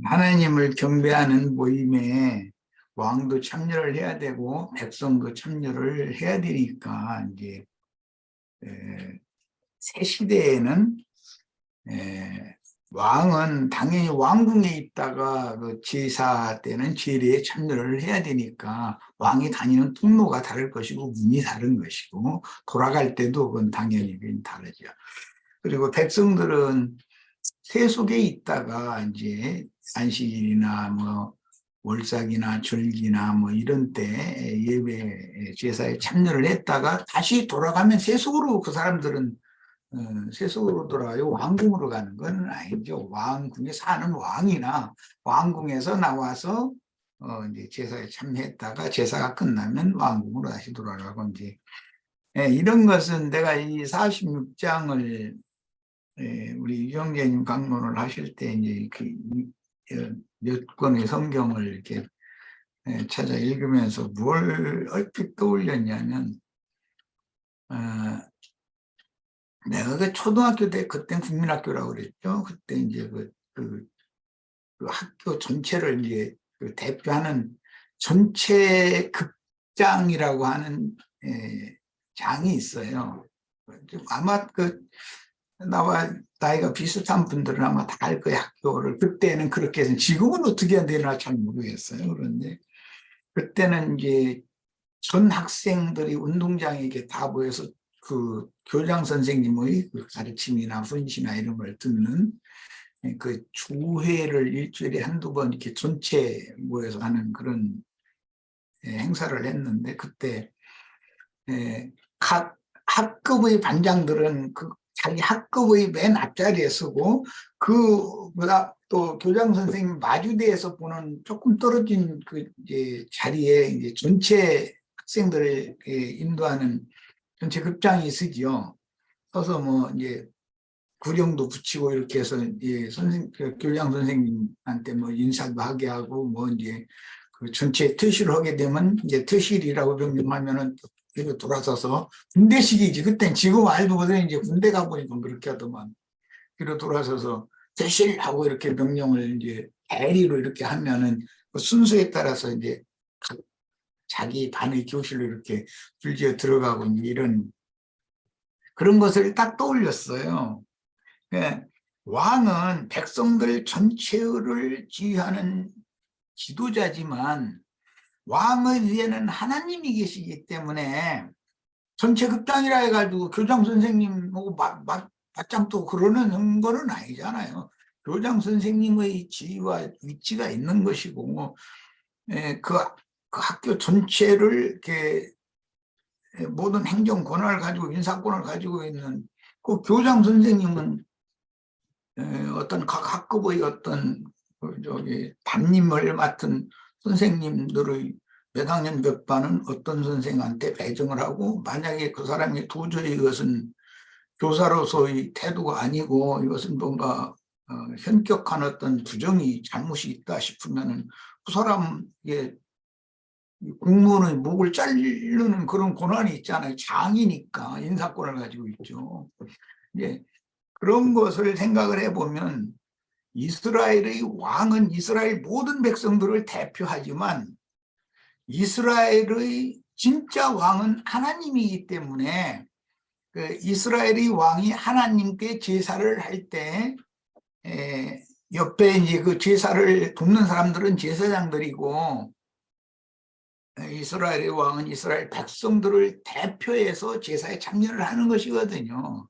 하나님을 경배하는 모임에 왕도 참여를 해야 되고 백성도 참여를 해야 되니까 이제 새 시대에는 왕은 당연히 왕궁에 있다가 그 제사 때는 제례에 참여를 해야 되니까 왕이 다니는 통로가 다를 것이고 문이 다른 것이고 돌아갈 때도 그건 당연히 다르죠. 그리고 백성들은 세속에 있다가 이제 안식일이나 뭐 월삭이나 절기나 뭐 이런 때 예배 제사에 참여를 했다가 다시 돌아가면 세속으로 그 사람들은 세속으로 돌아가요. 왕궁으로 가는 건 아니죠. 왕궁에 사는 왕이나 왕궁에서 나와서 이제 제사에 참여했다가 제사가 끝나면 왕궁으로 다시 돌아가고 이제 이런 것은 내가 이 46장을 우리 유영재님 강론을 하실 때 이제 몇 권의 성경을 이렇게 찾아 읽으면서 뭘 얼핏 떠올렸냐면 내가 그 초등학교 때 그땐 국민학교라고 그랬죠. 그때 이제 그 학교 전체를 이제 그 대표하는 전체 극장이라고 하는 장이 있어요. 아마 나와 나이가 비슷한 분들은 아마 다 알 거예요. 학교를 그때는 그렇게 해서 지금은 어떻게 되나 잘 모르겠어요. 그런데 그때는 이제 전 학생들이 운동장에 이렇게 다 모여서 그 교장 선생님의 그 가르침이나 훈시나 이런 걸 듣는 그 주회를 일주일에 한두 번 이렇게 전체 모여서 하는 그런 행사를 했는데 그때 각 학급의 반장들은 그 자기 학급의 맨 앞자리에 서고 그보다 또 교장 선생님 마주대에서 보는 조금 떨어진 그 이제 자리에 이제 전체 학생들을 인도하는 전체 급장이 있으지요. 서서 뭐 이제 구령도 붙이고 이렇게 해서 그 교장 선생님한테 뭐 인사도 하게 하고 뭐 이제 그 전체 퇴실을 하게 되면 이제 퇴실이라고 명령하면은 뒤로 돌아서서 군대식이지. 그땐 지금 알고보다 이제 군대 가보니까 그렇게 하더만 뒤로 돌아서서 퇴실하고 이렇게 명령을 이제 대리로 이렇게 하면은 그 순서에 따라서 이제 자기 반의 교실로 이렇게 줄지어 들어가고 이런 그런 것을 딱 떠올렸어요. 왕은 백성들 전체를 지휘하는 지도자지만 왕의 위에는 하나님이 계시기 때문에 전체 극장이라 해가지고 교장 선생님하고 맞짱 또 그러는 거는 아니잖아요. 교장 선생님의 지위와 위치가 있는 것이고 그 학교 전체를 이렇게 모든 행정 권한을 가지고 인사권을 가지고 있는 그 교장 선생님은 어떤 각 학급의 어떤 담임을 맡은 선생님들의 몇 학년 몇 반은 어떤 선생한테 배정을 하고 만약에 그 사람이 도저히 이것은 교사로서의 태도가 아니고 이것은 뭔가 현격한 어떤 부정이 잘못이 있다 싶으면은 그 사람의 공무원의 목을 자르는 그런 권한이 있잖아요. 장이니까 인사권을 가지고 있죠. 예, 그런 것을 생각을 해보면 이스라엘의 왕은 이스라엘 모든 백성들을 대표하지만 이스라엘의 진짜 왕은 하나님이기 때문에 그 이스라엘의 왕이 하나님께 제사를 할 때 옆에 이제 그 제사를 돕는 사람들은 제사장들이고 이스라엘의 왕은 이스라엘 백성들을 대표해서 제사에 참여를 하는 것이거든요.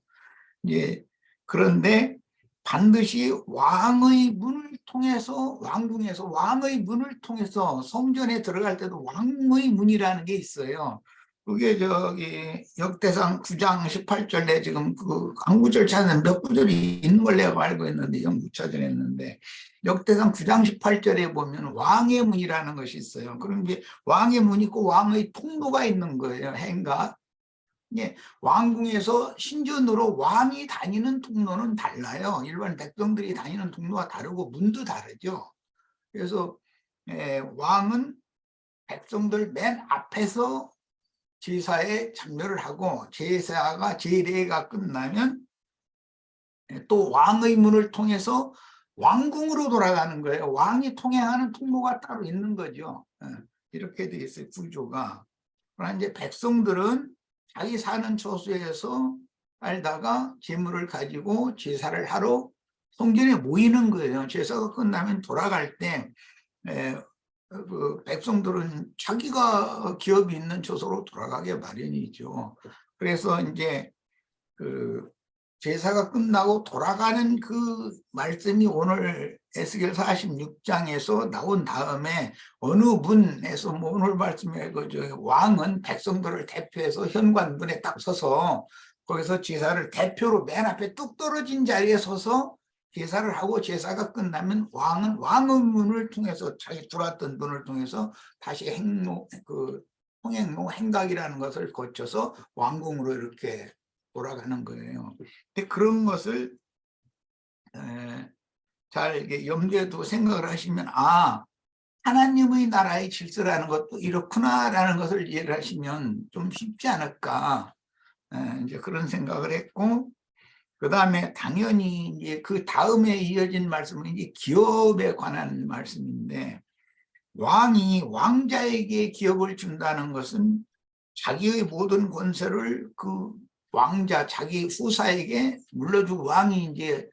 예, 그런데 반드시 왕의 문을 통해서 왕궁에서 왕의 문을 통해서 성전에 들어갈 때도 왕의 문이라는 게 있어요. 그게 저기 역대상 9장 18절에 지금 그 강구절 찾는 몇 구절이 있는 걸 내가 알고 있는데 영구 찾아냈는데 역대상 9장 18절에 보면 왕의 문이라는 것이 있어요. 그런 게 왕의 문이 있고 왕의 통로가 있는 거예요. 행각. 예, 왕궁에서 신전으로 왕이 다니는 통로는 달라요. 일반 백성들이 다니는 통로가 다르고 문도 다르죠. 그래서 왕은 백성들 맨 앞에서 제사에 참여를 하고 제사가 제례가 끝나면 또 왕의 문을 통해서 왕궁으로 돌아가는 거예요. 왕이 통행하는 통로가 따로 있는 거죠. 이렇게 돼 있어요, 구조가. 그러나 이제 백성들은 자기 사는 처소에서 살다가 재물을 가지고 제사를 하러 성전에 모이는 거예요. 제사가 끝나면 돌아갈 때 그 백성들은 자기가 기업이 있는 처소로 돌아가게 마련이죠. 그래서 이제 그 제사가 끝나고 돌아가는 그 말씀이 오늘 에스겔 46장에서 나온 다음에 어느 문에서 뭐 오늘 말씀에 그 왕은 백성들을 대표해서 현관문에 딱 서서 거기서 제사를 대표로 맨 앞에 뚝 떨어진 자리에 서서 제사를 하고 제사가 끝나면 왕은 왕의 문을 통해서 자기 들어왔던 문을 통해서 다시 통행로 행각이라는 것을 거쳐서 왕궁으로 이렇게 돌아가는 거예요. 근데 그런 것을 잘 염두에 두고 생각을 하시면 하나님의 나라의 질서라는 것도 이렇구나라는 것을 이해를 하시면 좀 쉽지 않을까 이제 그런 생각을 했고, 그 다음에 당연히 이제 그 다음에 이어진 말씀은 이제 기업에 관한 말씀인데, 왕이 왕자에게 기업을 준다는 것은 자기의 모든 권세를 그 왕자, 자기 후사에게 물려주고 왕이 이제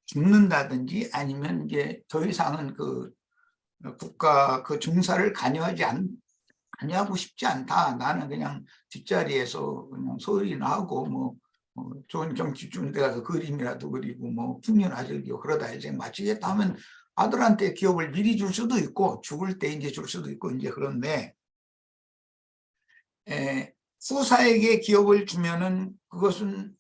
죽는다든지 아니면 이제 더 이상은 그 국가 그 중사를 관여하고 싶지 않다. 나는 그냥 뒷자리에서 그냥 소리나 하고 뭐 좋은 경치 좋은 데 가서 그림이라도 그리고 뭐 풍년아적이고 그러다 이제 마치겠다 하면 아들한테 기업을 미리 줄 수도 있고 죽을 때 이제 줄 수도 있고 이제 그런데 후사에게 기업을 주면은 그것은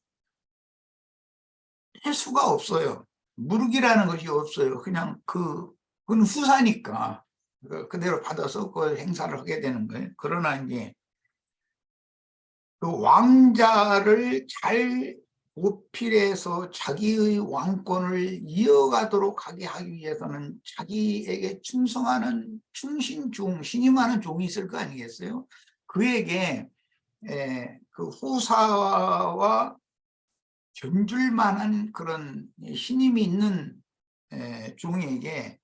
할 수가 없어요. 무르기라는 것이 없어요. 그냥 그건 후사니까 그대로 받아서 그 행사를 하게 되는 거예요. 그러나 이제 그 왕자를 잘 보필해서 자기의 왕권을 이어가도록 하게 하기 위해서는 자기에게 충성하는 충신종, 신임하는 종이 있을 거 아니겠어요? 그에게 그 후사와 견줄 만한 그런 신임이 있는 종에게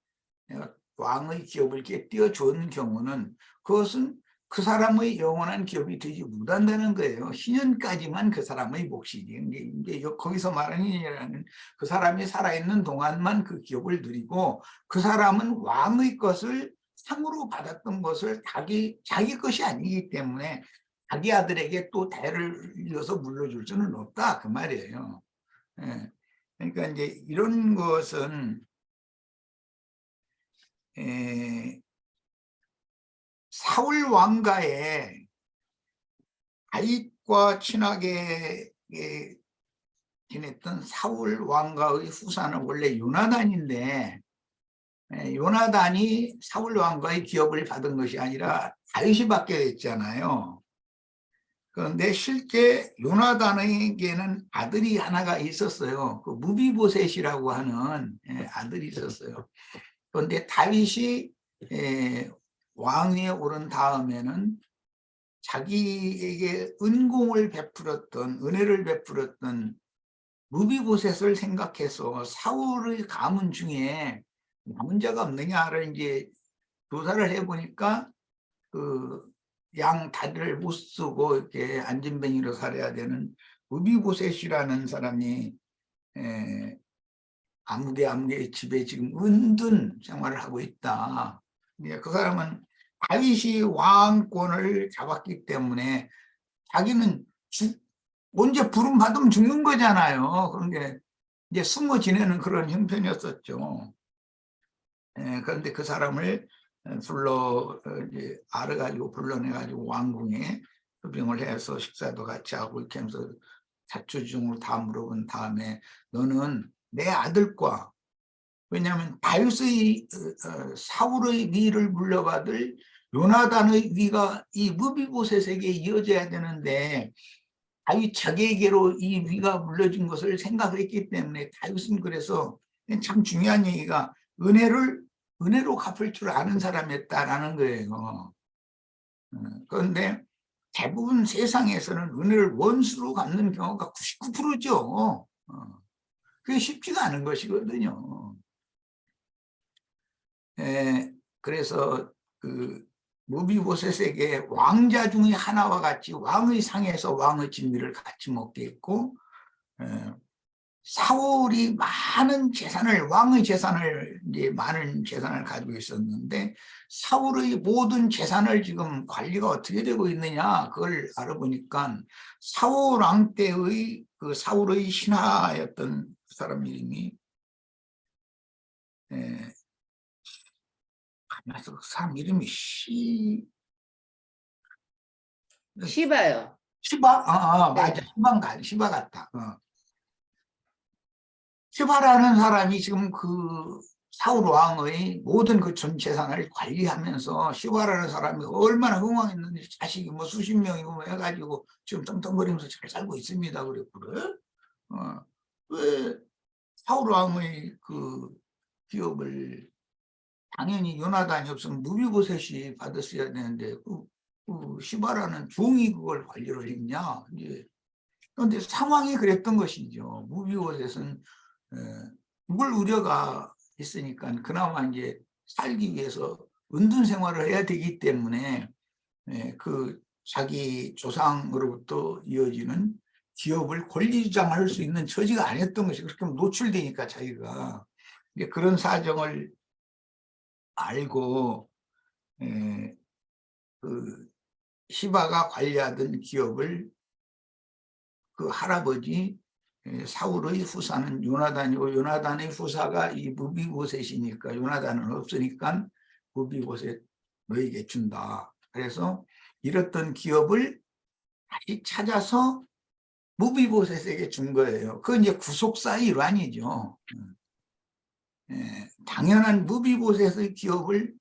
왕의 기업을 이렇게 띄워준 경우는 그것은 그 사람의 영원한 기업이 되지 못한다는 거예요. 희년까지만 그 사람의 몫이지. 이제 거기서 말하는 희년이라는 그 사람이 살아있는 동안만 그 기업을 누리고 그 사람은 왕의 것을 상으로 받았던 것을 자기 것이 아니기 때문에 자기 아들에게 또 대를 이어서 물려줄 수는 없다 그 말이에요. 그러니까 이제 이런 것은 사울 왕가의 다윗과 친하게 지냈던 사울 왕가의 후사는 원래 요나단인데 요나단이 사울 왕가의 기업을 받은 것이 아니라 다윗이 받게 됐잖아요. 그런데 실제 요나단에게는 아들이 하나가 있었어요. 그 무비보셋이라고 하는 아들이 있었어요. 그런데 다윗이 왕위에 오른 다음에는 자기에게 은혜를 베풀었던 무비보셋을 생각해서 사울의 가문 중에 남은 자가 없느냐를 이제 조사를 해보니까 그 양 다리를 못 쓰고 이렇게 안진뱅이로 살아야 되는 무비보셋이라는 사람이 아무개 집에 지금 은둔 생활을 하고 있다. 그 사람은 다윗이 왕권을 잡았기 때문에 자기는 언제 부름 받으면 죽는 거잖아요. 그런 게 이제 숨어 지내는 그런 형편이었었죠. 그런데 그 사람을 알아가지고 불러내가지고 왕궁에 초빙을 해서 식사도 같이 하고 이렇게 하면서 자초지종으로 다 물어본 다음에 너는 내 아들과 왜냐하면 다윗의 사울의 위를 물려받을 요나단의 위가 이 무비보셋에게 이어져야 되는데 다윗 자기에게로 이 위가 물려진 것을 생각했기 때문에 다윗은 그래서 참 중요한 얘기가 은혜로 갚을 줄 아는 사람이었다라는 거예요. 그런데 대부분 세상에서는 은혜를 원수로 갚는 경우가 99%죠. 그게 쉽지가 않은 것이거든요. 그래서 그 무비보셋에게 왕자 중의 하나와 같이 왕의 상에서 왕의 진미를 같이 먹게 했고, 사울이 많은 재산을, 왕의 재산을, 이제 많은 재산을 가지고 있었는데, 사울의 모든 재산을 지금 관리가 어떻게 되고 있느냐, 그걸 알아보니까 사울 왕 때의 그 사울의 신하였던 그 사람 이름이, 그 사람 이름이 시바요. 시바? 네. 맞아. 시바 같다. 시바라는 사람이 지금 그 사울 왕의 모든 그 전 재산을 관리하면서, 시바라는 사람이 얼마나 흥왕했는지, 자식이 뭐 수십 명이고 뭐 해가지고 지금 떵떵거리면서 잘 살고 있습니다. 그래? 왜 사울 왕의 그 기업을 당연히 요나단이 없으면 무비보셋이 받았어야 되는데, 그 시바라는 종이 그걸 관리를 했냐? 이제 그런데 상황이 그랬던 것이죠. 무비보셋은 죽을 우려가 있으니까 그나마 이제 살기 위해서 은둔 생활을 해야 되기 때문에 그 자기 조상으로부터 이어지는 기업을 권리 주장할 수 있는 처지가 아니었던 것이, 그렇게 노출되니까 자기가 그런 사정을 알고 그 시바가 관리하던 기업을 그 할아버지 사울의 후사는 요나단이고, 요나단의 후사가 이 무비보셋이니까 요나단은 없으니까 무비보셋 너에게 준다. 그래서 잃었던 기업을 다시 찾아서 무비보셋에게 준 거예요. 그건 이제 구속사의 일환이죠. 당연한 무비보셋의 기업을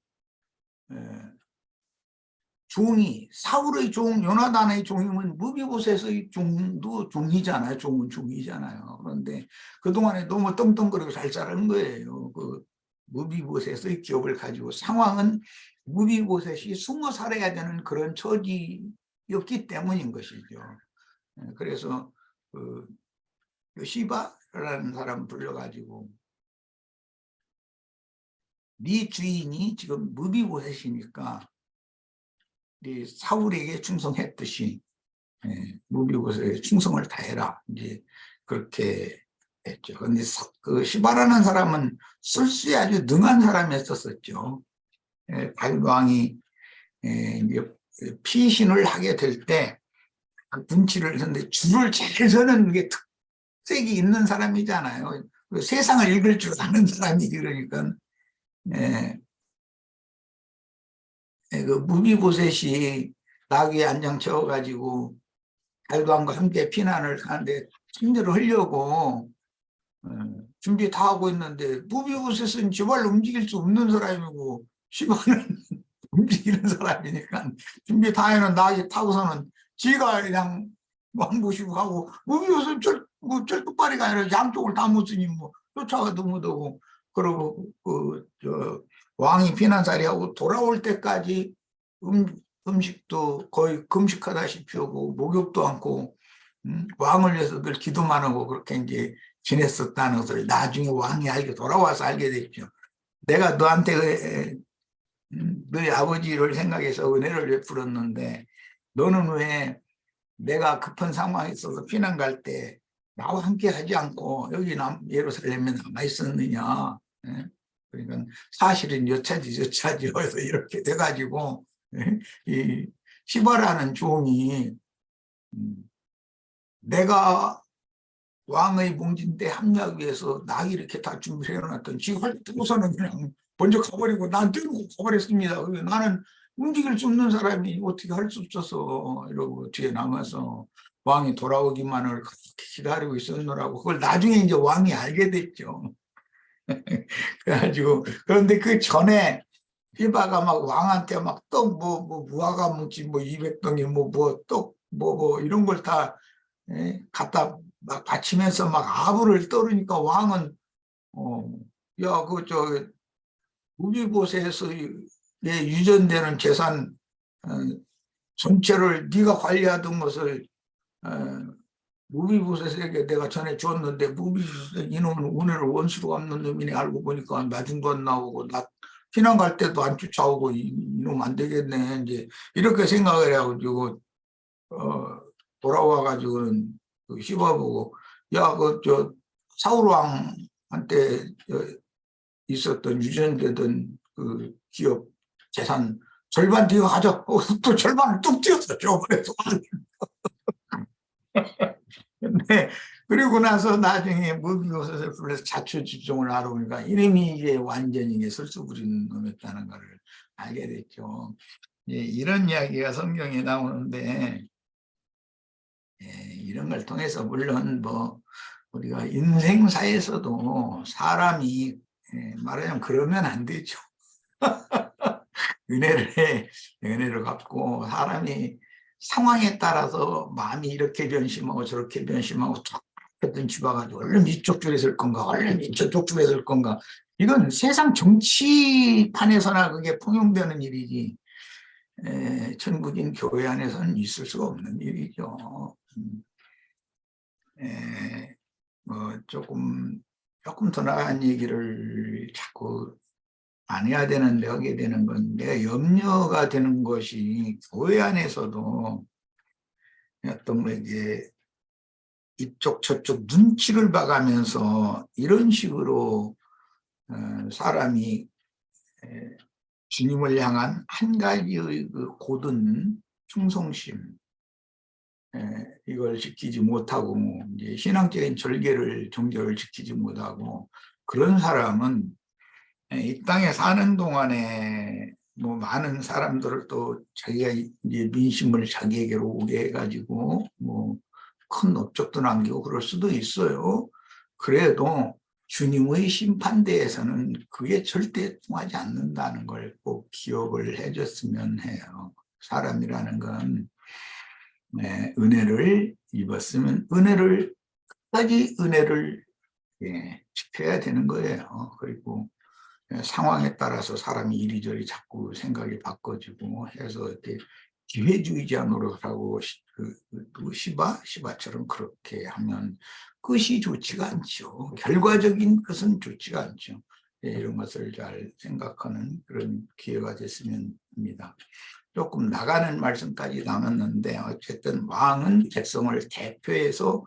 종이, 사울의 종, 요나단의 종이면 무비보셋의 종도 종이잖아요. 종은 종이잖아요. 그런데 그동안에 너무 떵떵거리고 잘 자란 거예요. 그 무비보셋의 기업을 가지고. 상황은 무비보셋이 숨어 살아야 되는 그런 처지였기 때문인 것이죠. 그래서 그 시바라는 사람 불러가지고, 네 주인이 지금 무비보셋이니까 사울에게 충성했듯이 무비보셋에게 충성을 다해라. 이제 그렇게 했죠. 그런데 그 시바라는 사람은 술수에 아주 능한 사람이었었죠. 다윗 왕이 피신을 하게 될 때 그 분치를 했는데 줄을 잘 서는 게 특색이 있는 사람이잖아요. 세상을 읽을 줄 아는 사람이. 그러니까 그 무비보셋이 나귀에 안장 채워가지고 달도함과 함께 피난을 하는데 힘들어 하려고 준비 다 하고 있는데, 무비보셋은 제발 움직일 수 없는 사람이고 시바는 움직이는 사람이니까 준비 다 해놓은 나귀 타고서는 지가 그냥 왕보시고 하고, 무비보셋은 철뚝발이가 아니라 양쪽을 다 못 쓰니 뭐 쫓아가도 못하고, 그러고 왕이 피난살이하고 돌아올 때까지 음식도 거의 금식하다시피 하고 목욕도 않고 왕을 위해서 늘 기도만 하고 그렇게 이제 지냈었다는 것을 나중에 왕이 돌아와서 알게 됐죠. 내가 너한테 너희 아버지를 생각해서 은혜를 베풀었는데, 너는 왜 내가 급한 상황에 있어서 피난 갈 때 나와 함께 하지 않고 여기 예루살렘에 남아 있었느냐. 그러니까 사실은 여차지 해서 이렇게 돼가지고 이 시바라는 종이 내가 왕의 몽진대 합류하기 위해서 나귀 이렇게 다 준비해 놨던, 지금 할 때부터는 그냥 먼저 가버리고 난 뛰고 가버렸습니다. 나는 움직일 수 없는 사람이 어떻게 할 수 없어서 이러고 뒤에 남아서 왕이 돌아오기만을 기다리고 있었노라고. 그걸 나중에 이제 왕이 알게 됐죠. 그래가지고, 그런데 그 전에 히바가 막 왕한테 막 떡 무화과 묵지 200덩이 떡 이런 걸 다 갖다 막 바치면서 막 아부를 떨으니까 왕은 야, 무비보셋에서 유전되는 재산 전체를 네가 관리하던 것을 무비보셋에게 내가 전에 줬는데 무비보셋 이놈은 은혜를 원수로 갚는 놈이네. 알고 보니까 맞은 건 나오고 나 피난 갈 때도 안 쫓아오고 이놈 안 되겠네. 이제 이렇게 생각을 해가지고 돌아와가지고는 그 씹어보고 야 그 저 사울 왕한테 있었던 유전되던 그 기업 재산 절반 네가 가져. 또 절반을 뚝 띄었어. 저번에도. 근데 그리고 나서 나중에 무비보셋을 불러서 자초지종을 알아보니까 이름이 이제 완전히 이게 설수부린 놈이었다는 걸 알게 됐죠. 이런 이야기가 성경에 나오는데 이런 걸 통해서 물론 뭐 우리가 인생사에서도 사람이 말하자면 그러면 안 되죠. 은혜를 갚고 사람이 상황에 따라서 마음이 이렇게 변심하고 저렇게 변심하고 툭 집어가지고 얼른 이쪽 쪽에 설 건가 얼른 저쪽 쪽에 설 건가 이건 세상 정치판에서나 그게 통용되는 일이지 천국인 교회 안에서는 있을 수가 없는 일이죠. 뭐 조금 더 나간 얘기를 자꾸 안 해야 되는데 하게 되는 건 내가 염려가 되는 것이 교회 안에서도 어떤 뭐 이게 이쪽 저쪽 눈치를 봐가면서 이런 식으로 사람이 주님을 향한 한 가지의 그 고든 충성심 이걸 지키지 못하고 이제 신앙적인 정절을 지키지 못하고 그런 사람은 이 땅에 사는 동안에 뭐 많은 사람들을 또 자기가 이제 민심을 자기에게로 오게 해가지고 뭐 큰 업적도 남기고 그럴 수도 있어요. 그래도 주님의 심판대에서는 그게 절대 통하지 않는다는 걸 꼭 기억을 해줬으면 해요. 사람이라는 건 은혜를 입었으면 끝까지 은혜를 지켜야 되는 거예요. 그리고 상황에 따라서 사람이 이리저리 자꾸 생각이 바꿔지고 해서 이렇게 기회주의자 노릇하고 시바처럼 그렇게 하면 끝이 좋지가 않죠. 결과적인 것은 좋지가 않죠. 이런 것을 잘 생각하는 그런 기회가 됐으면 합니다. 조금 나가는 말씀까지 남았는데 어쨌든 왕은 백성을 대표해서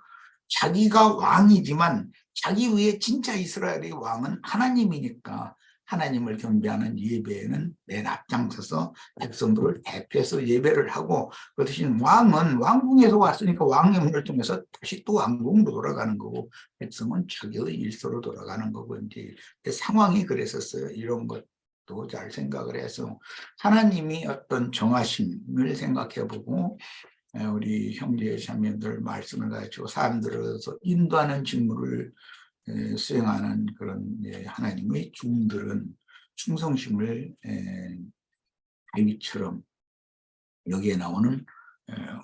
자기가 왕이지만 자기 위에 진짜 이스라엘의 왕은 하나님이니까 하나님을 경배하는 예배에는 맨 앞장서서 백성들을 대표해서 예배를 하고 그 대신 왕은 왕궁에서 왔으니까 왕명을 통해서 다시 또 왕궁으로 돌아가는 거고 백성은 자기의 일서로 돌아가는 거고 이제 상황이 그랬었어요. 이런 것도 잘 생각을 해서 하나님이 어떤 정하심을 생각해보고 우리 형제 자매들 말씀을 가지고 사람들을 인도하는 직무를 수행하는 그런 하나님의 종들은 충성심을 다윗처럼 여기에 나오는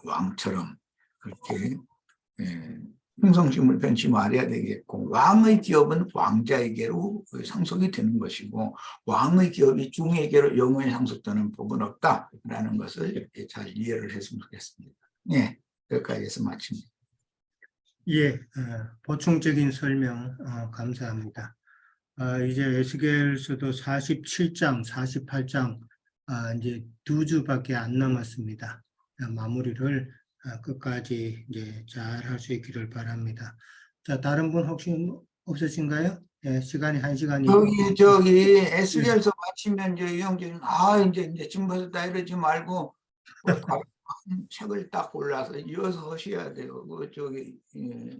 왕처럼 그렇게 충성심을 변치 말아야 되겠고 왕의 기업은 왕자에게로 상속이 되는 것이고 왕의 기업이 중에게로 영원히 상속되는 법은 없다라는 것을 이렇게 잘 이해를 했으면 좋겠습니다. 여기까지 해서 마칩니다. 예, 보충적인 설명 감사합니다. 이제 에스겔서도 47장, 48장 이제 2주밖에 안 남았습니다. 마무리를 끝까지 이제 잘 할 수 있기를 바랍니다. 자, 다른 분 혹시 없으신가요? 예, 시간이 1시간이. 저기 에스겔서 마치면 이제 형제님 이제 준비했다 이러지 말고 다른 책을 딱 골라서 이어서 하셔야 돼요.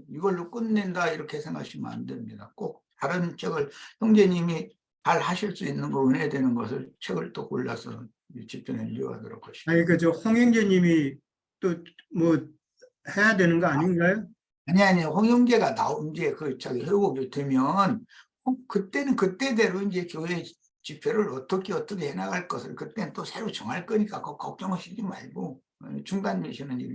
이걸로 끝낸다 이렇게 생각하시면 안 됩니다. 꼭 다른 책을 형제님이 잘 하실 수 있는 거 은혜되는 것을 책을 또 골라서 집중해 이어가도록 하시죠. 아니 홍 형제님이 또 뭐 해야 되는 거 아닌가요? 아니 홍영재가 나온 게 회복이 되면 그때는 그때대로 이제 교회 집회를 어떻게 해나갈 것을 그때는 또 새로 정할 거니까 걱정하시지 말고 중단 미션은